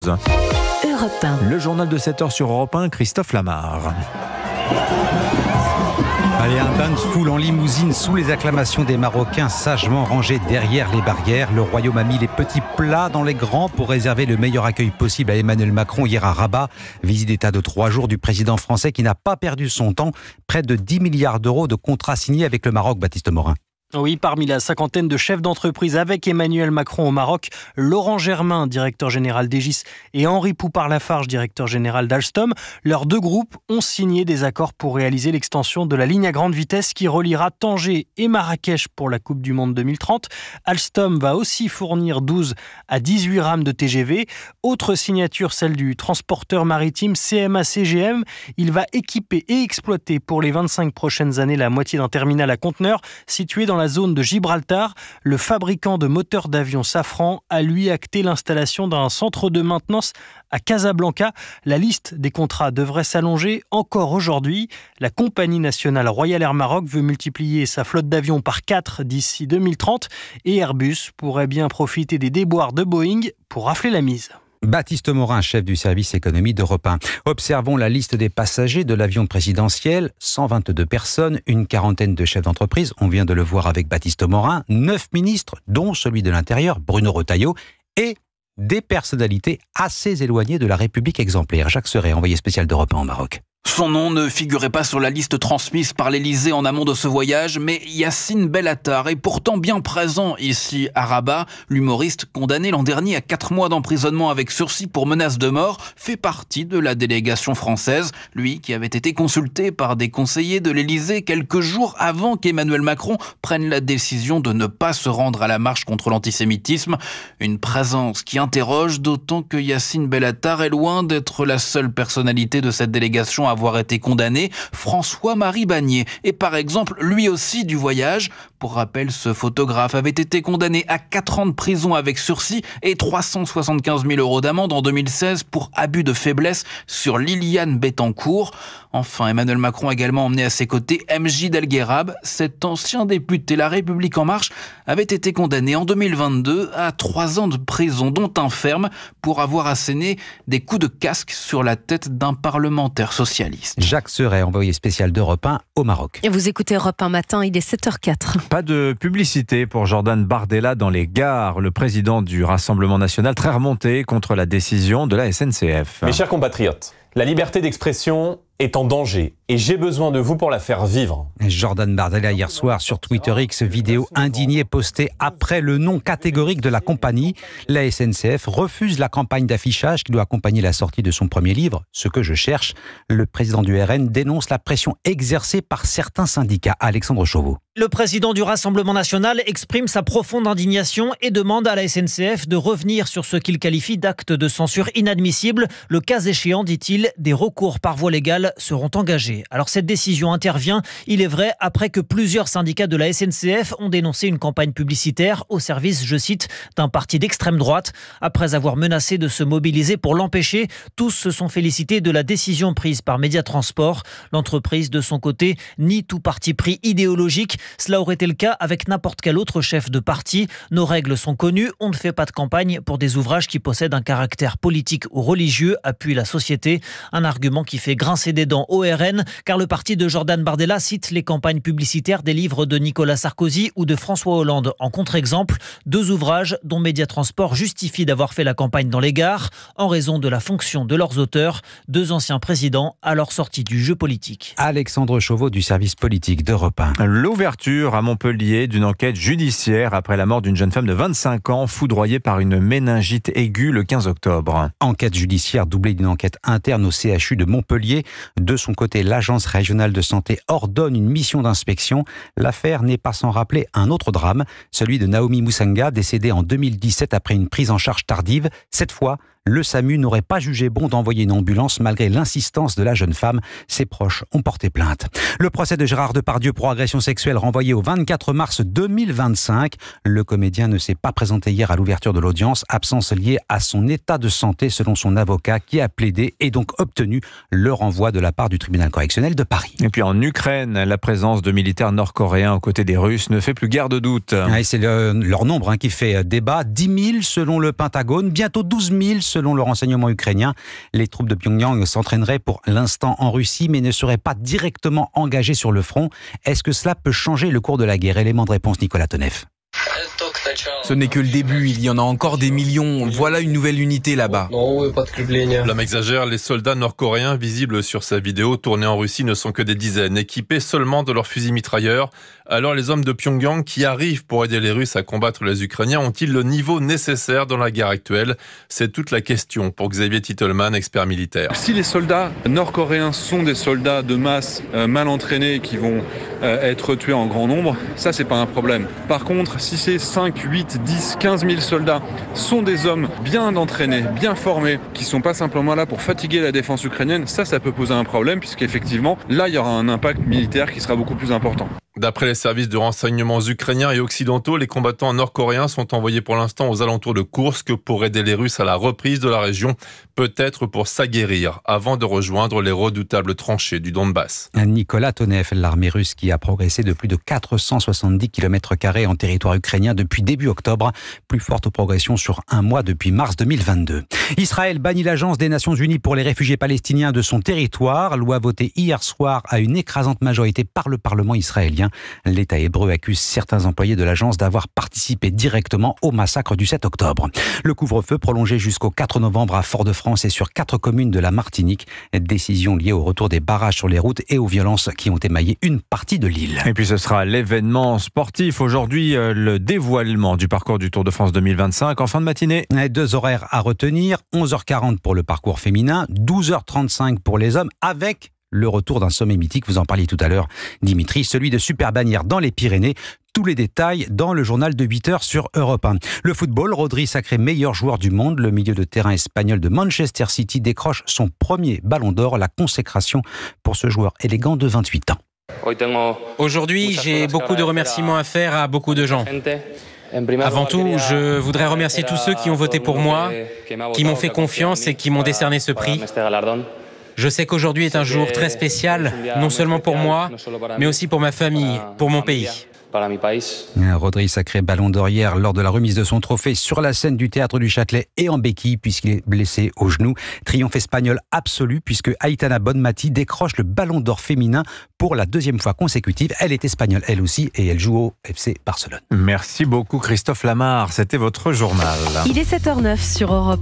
Europe 1. Le journal de 7h sur Europe 1, Christophe Lamar. Allez, un dance-full en limousine sous les acclamations des Marocains sagement rangés derrière les barrières. Le royaume a mis les petits plats dans les grands pour réserver le meilleur accueil possible à Emmanuel Macron hier à Rabat. Visite d'État de 3 jours du président français qui n'a pas perdu son temps. Près de 10 milliards d'euros de contrats signés avec le Maroc, Baptiste Morin. Oui, parmi la cinquantaine de chefs d'entreprise avec Emmanuel Macron au Maroc, Laurent Germain, directeur général d'Egis, et Henri Poupart-Lafarge, directeur général d'Alstom, leurs deux groupes ont signé des accords pour réaliser l'extension de la ligne à grande vitesse qui reliera Tanger et Marrakech pour la Coupe du Monde 2030. Alstom va aussi fournir 12 à 18 rames de TGV. Autre signature, celle du transporteur maritime CMA-CGM. Il va équiper et exploiter pour les 25 prochaines années la moitié d'un terminal à conteneurs situé dans la zone de Gibraltar. Le fabricant de moteurs d'avion Safran a lui acté l'installation d'un centre de maintenance à Casablanca. La liste des contrats devrait s'allonger encore aujourd'hui. La compagnie nationale Royal Air Maroc veut multiplier sa flotte d'avions par 4 d'ici 2030 et Airbus pourrait bien profiter des déboires de Boeing pour rafler la mise. Baptiste Morin, chef du service économie d'Europe 1. Observons la liste des passagers de l'avion présidentiel. 122 personnes, une quarantaine de chefs d'entreprise. On vient de le voir avec Baptiste Morin. 9 ministres, dont celui de l'Intérieur, Bruno Retailleau, et des personnalités assez éloignées de la République exemplaire. Jacques Serret, envoyé spécial d'Europe 1 au Maroc. Son nom ne figurait pas sur la liste transmise par l'Élysée en amont de ce voyage, mais Yacine Bellatar est pourtant bien présent ici à Rabat. L'humoriste, condamné l'an dernier à 4 mois d'emprisonnement avec sursis pour menace de mort, fait partie de la délégation française. Lui qui avait été consulté par des conseillers de l'Élysée quelques jours avant qu'Emmanuel Macron prenne la décision de ne pas se rendre à la marche contre l'antisémitisme. Une présence qui interroge, d'autant que Yacine Bellatar est loin d'être la seule personnalité de cette délégation à avoir été condamné. François-Marie Bagné est par exemple lui aussi du voyage. Pour rappel, ce photographe avait été condamné à 4 ans de prison avec sursis et 375 000 € d'amende en 2016 pour abus de faiblesse sur Liliane Bettencourt. Enfin, Emmanuel Macron a également emmené à ses côtés MJ Delguerab. Cet ancien député La République En Marche avait été condamné en 2022 à 3 ans de prison, dont un ferme, pour avoir asséné des coups de casque sur la tête d'un parlementaire socialiste. Jacques Serret, envoyé spécial d'Europe 1 au Maroc. Et vous écoutez Europe 1 matin, il est 7h04. Pas de publicité pour Jordan Bardella dans les gares. Le président du Rassemblement national très remonté contre la décision de la SNCF. Mes chers compatriotes, la liberté d'expression est en danger et j'ai besoin de vous pour la faire vivre. Jordan Bardella hier soir sur Twitter X, vidéo indignée postée après le non catégorique de la compagnie. La SNCF refuse la campagne d'affichage qui doit accompagner la sortie de son premier livre, Ce que je cherche. Le président du RN dénonce la pression exercée par certains syndicats. Alexandre Chauveau. Le président du Rassemblement national exprime sa profonde indignation et demande à la SNCF de revenir sur ce qu'il qualifie d'acte de censure inadmissible. Le cas échéant, dit-il, des recours par voie légale seront engagés. Alors cette décision intervient, il est vrai, après que plusieurs syndicats de la SNCF ont dénoncé une campagne publicitaire au service, je cite, d'un parti d'extrême droite. Après avoir menacé de se mobiliser pour l'empêcher, tous se sont félicités de la décision prise par Mediatransport. L'entreprise, de son côté, nie tout parti pris idéologique. Cela aurait été le cas avec n'importe quel autre chef de parti. Nos règles sont connues, on ne fait pas de campagne pour des ouvrages qui possèdent un caractère politique ou religieux, appuie la société. Un argument qui fait grincer des dents au RN, car le parti de Jordan Bardella cite les campagnes publicitaires des livres de Nicolas Sarkozy ou de François Hollande. En contre-exemple, 2 ouvrages dont Mediatransport justifie d'avoir fait la campagne dans les gares en raison de la fonction de leurs auteurs, 2 anciens présidents à leur sortie du jeu politique. Alexandre Chauveau du service politique d'Europe 1. L'ouverture à Montpellier d'une enquête judiciaire après la mort d'une jeune femme de 25 ans foudroyée par une méningite aiguë le 15 octobre. Enquête judiciaire doublée d'une enquête interne au CHU de Montpellier. De son côté, l'Agence régionale de santé ordonne une mission d'inspection. L'affaire n'est pas sans rappeler un autre drame, celui de Naomi Moussanga, décédée en 2017 après une prise en charge tardive. Cette fois, le SAMU n'aurait pas jugé bon d'envoyer une ambulance malgré l'insistance de la jeune femme. Ses proches ont porté plainte. Le procès de Gérard Depardieu pour agression sexuelle renvoyé au 24 mars 2025. Le comédien ne s'est pas présenté hier à l'ouverture de l'audience, absence liée à son état de santé selon son avocat qui a plaidé et donc obtenu le renvoi de la part du tribunal correctionnel de Paris. Et puis en Ukraine, la présence de militaires nord-coréens aux côtés des Russes ne fait plus guère de doute. C'est leur nombre qui fait débat. 10 000 selon le Pentagone, bientôt 12 000 Selon le renseignement ukrainien, les troupes de Pyongyang s'entraîneraient pour l'instant en Russie, mais ne seraient pas directement engagées sur le front. Est-ce que cela peut changer le cours de la guerre? Élément de réponse, Nicolas Tonev. Ce n'est que le début, il y en a encore des millions. Voilà une nouvelle unité là-bas. L'homme exagère, les soldats nord-coréens visibles sur sa vidéo tournée en Russie ne sont que des dizaines, équipés seulement de leurs fusils mitrailleurs. Alors les hommes de Pyongyang qui arrivent pour aider les Russes à combattre les Ukrainiens ont-ils le niveau nécessaire dans la guerre actuelle? C'est toute la question pour Xavier Titelman, expert militaire. Si les soldats nord-coréens sont des soldats de masse mal entraînés qui vont être tués en grand nombre, ça c'est pas un problème. Par contre, si ces 5, 8, 10, 15 000 soldats sont des hommes bien entraînés, bien formés, qui sont pas simplement là pour fatiguer la défense ukrainienne, ça peut poser un problème puisqu'effectivement là il y aura un impact militaire qui sera beaucoup plus important. D'après les services de renseignement ukrainiens et occidentaux, les combattants nord-coréens sont envoyés pour l'instant aux alentours de Koursk pour aider les Russes à la reprise de la région, peut-être pour s'aguerrir avant de rejoindre les redoutables tranchées du Donbass. Nicolas Tonev, l'armée russe qui a progressé de plus de 470 km² en territoire ukrainien depuis début octobre, plus forte progression sur un mois depuis mars 2022. Israël bannit l'Agence des Nations Unies pour les réfugiés palestiniens de son territoire, loi votée hier soir à une écrasante majorité par le Parlement israélien. L'État hébreu accuse certains employés de l'agence d'avoir participé directement au massacre du 7 octobre. Le couvre-feu prolongé jusqu'au 4 novembre à Fort-de-France et sur 4 communes de la Martinique. Décision liée au retour des barrages sur les routes et aux violences qui ont émaillé une partie de l'île. Et puis ce sera l'événement sportif. Aujourd'hui, le dévoilement du parcours du Tour de France 2025 en fin de matinée. 2 horaires à retenir, 11h40 pour le parcours féminin, 12h35 pour les hommes avec le retour d'un sommet mythique, vous en parliez tout à l'heure, Dimitri, celui de Super-Bagnères dans les Pyrénées. Tous les détails dans le journal de 8h sur Europe 1. Le football, Rodri sacré meilleur joueur du monde. Le milieu de terrain espagnol de Manchester City décroche son premier ballon d'or, la consécration pour ce joueur élégant de 28 ans. Aujourd'hui, j'ai beaucoup de remerciements à faire à beaucoup de gens. Avant tout, je voudrais remercier tous ceux qui ont voté pour moi, qui m'ont fait confiance et qui m'ont décerné ce prix. Je sais qu'aujourd'hui est un jour très spécial, non seulement pour moi, mais aussi pour ma famille, pour mon pays. Rodri sacré ballon d'or hier lors de la remise de son trophée sur la scène du Théâtre du Châtelet et en béquille puisqu'il est blessé au genou. Triomphe espagnol absolu puisque Aitana Bonmati décroche le ballon d'or féminin pour la 2e fois consécutive. Elle est espagnole elle aussi et elle joue au FC Barcelone. Merci beaucoup Christophe Lamar, c'était votre journal. Il est 7h09 sur Europe.